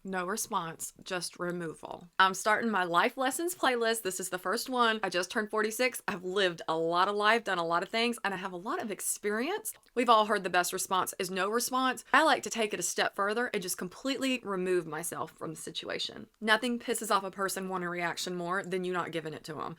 No response, just removal. I'm starting my life lessons playlist. This is the first one. I just turned 46. I've lived a lot of life, done a lot of things, and I have a lot of experience. We've all heard the best response is no response. I like to take it a step further and just completely remove myself from the situation. Nothing pisses off a person wanting a reaction more than you not giving it to them.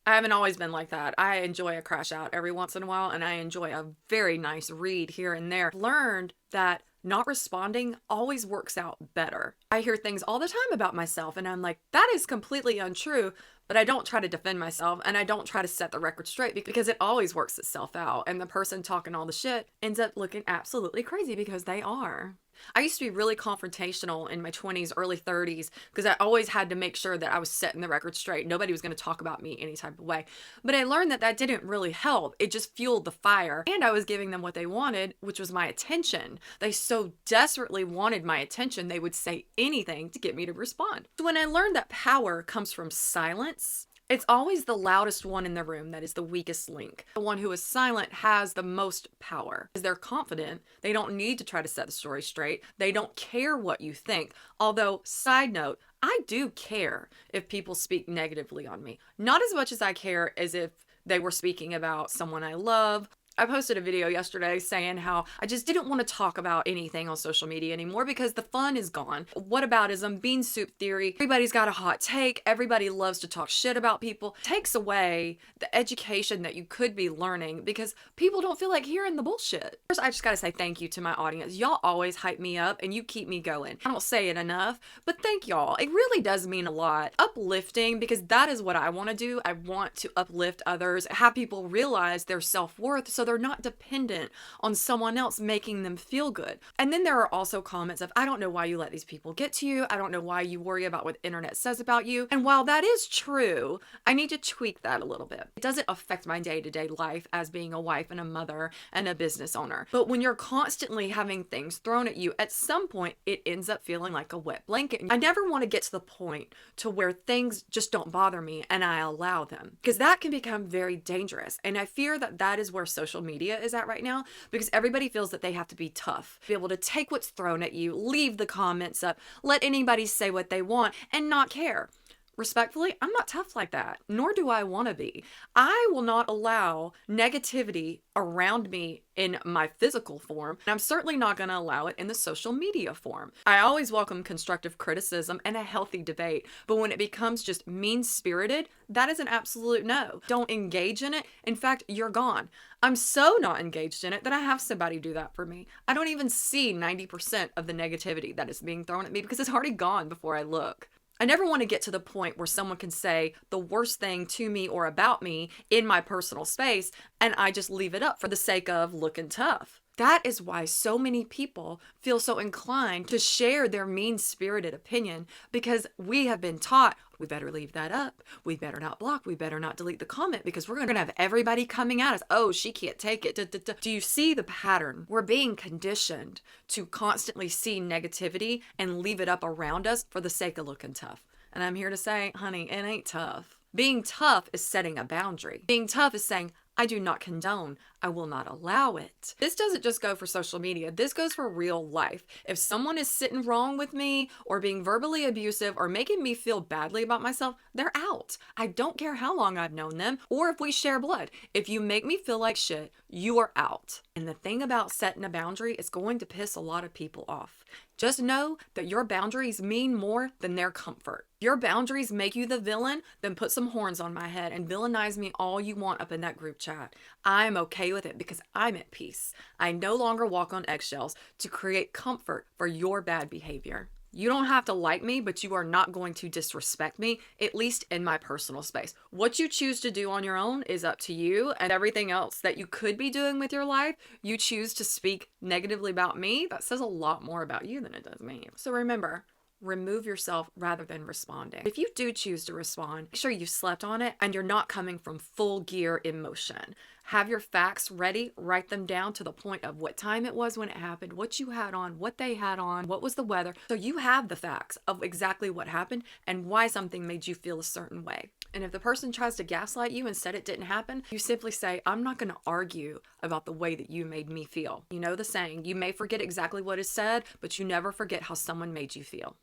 I haven't always been like that. I enjoy a crash out every once in a while, and I enjoy a very nice read here and there. Learned that not responding always works out better. I hear things all the time about myself, and I'm like, that is completely untrue, but I don't try to defend myself, and I don't try to set the record straight because it always works itself out, and the person talking all the shit ends up looking absolutely crazy because they are. I used to be really confrontational in my 20s, early 30s, because I always had to make sure that I was setting the record straight. Nobody was going to talk about me any type of way. But I learned that that didn't really help. It just fueled the fire. And I was giving them what they wanted, which was my attention. They so desperately wanted my attention, they would say anything to get me to respond. So when I learned that power comes from silence, it's always the loudest one in the room that is the weakest link. The one who is silent has the most power. Because they're confident, they don't need to try to set the story straight. They don't care what you think. Although, side note, I do care if people speak negatively on me. Not as much as I care as if they were speaking about someone I love. I posted a video yesterday saying how I just didn't want to talk about anything on social media anymore because the fun is gone. Whataboutism, bean soup theory, everybody's got a hot take, everybody loves to talk shit about people, takes away the education that you could be learning because people don't feel like hearing the bullshit. First, I just gotta say thank you to my audience. Y'all always hype me up and you keep me going. I don't say it enough, but thank y'all. It really does mean a lot. Uplifting, because that is what I want to do. I want to uplift others, have people realize their self-worth so they're not dependent on someone else making them feel good. And then there are also comments of, I don't know why you let these people get to you. I don't know why you worry about what the internet says about you. And while that is true, I need to tweak that a little bit. It doesn't affect my day-to-day life as being a wife and a mother and a business owner. But when you're constantly having things thrown at you, at some point it ends up feeling like a wet blanket. I never want to get to the point to where things just don't bother me and I allow them, because that can become very dangerous. And I fear that that is where social media is at right now, because everybody feels that they have to be tough, be able to take what's thrown at you, leave the comments up, let anybody say what they want and not care. Respectfully, I'm not tough like that, nor do I want to be. I will not allow negativity around me in my physical form, and I'm certainly not going to allow it in the social media form. I always welcome constructive criticism and a healthy debate, but when it becomes just mean-spirited, that is an absolute no. Don't engage in it. In fact, you're gone. I'm so not engaged in it that I have somebody do that for me. I don't even see 90% of the negativity that is being thrown at me because it's already gone before I look. I never want to get to the point where someone can say the worst thing to me or about me in my personal space and I just leave it up for the sake of looking tough. That is why so many people feel so inclined to share their mean-spirited opinion, because we have been taught we better leave that up. We better not block. We better not delete the comment because we're going to have everybody coming at us. Oh, she can't take it. Do you see the pattern? We're being conditioned to constantly see negativity and leave it up around us for the sake of looking tough. And I'm here to say, honey, it ain't tough. Being tough is setting a boundary. Being tough is saying, I do not condone. I will not allow it. This doesn't just go for social media. This goes for real life. If someone is sitting wrong with me or being verbally abusive or making me feel badly about myself, they're out. I don't care how long I've known them or if we share blood. If you make me feel like shit, you are out. And the thing about setting a boundary is going to piss a lot of people off. Just know that your boundaries mean more than their comfort. Your boundaries make you the villain, then put some horns on my head and villainize me all you want up in that group chat. I'm okay with it because I'm at peace. I no longer walk on eggshells to create comfort for your bad behavior. You don't have to like me, but you are not going to disrespect me, at least in my personal space. What you choose to do on your own is up to you, and everything else that you could be doing with your life, you choose to speak negatively about me, that says a lot more about you than it does me. So remember, remove yourself rather than responding. If you do choose to respond, make sure you slept on it and you're not coming from full gear emotion. Have your facts ready, write them down to the point of what time it was when it happened, what you had on, what they had on, what was the weather. So you have the facts of exactly what happened and why something made you feel a certain way. And if the person tries to gaslight you and said it didn't happen, you simply say, I'm not going to argue about the way that you made me feel. You know the saying, you may forget exactly what is said, but you never forget how someone made you feel.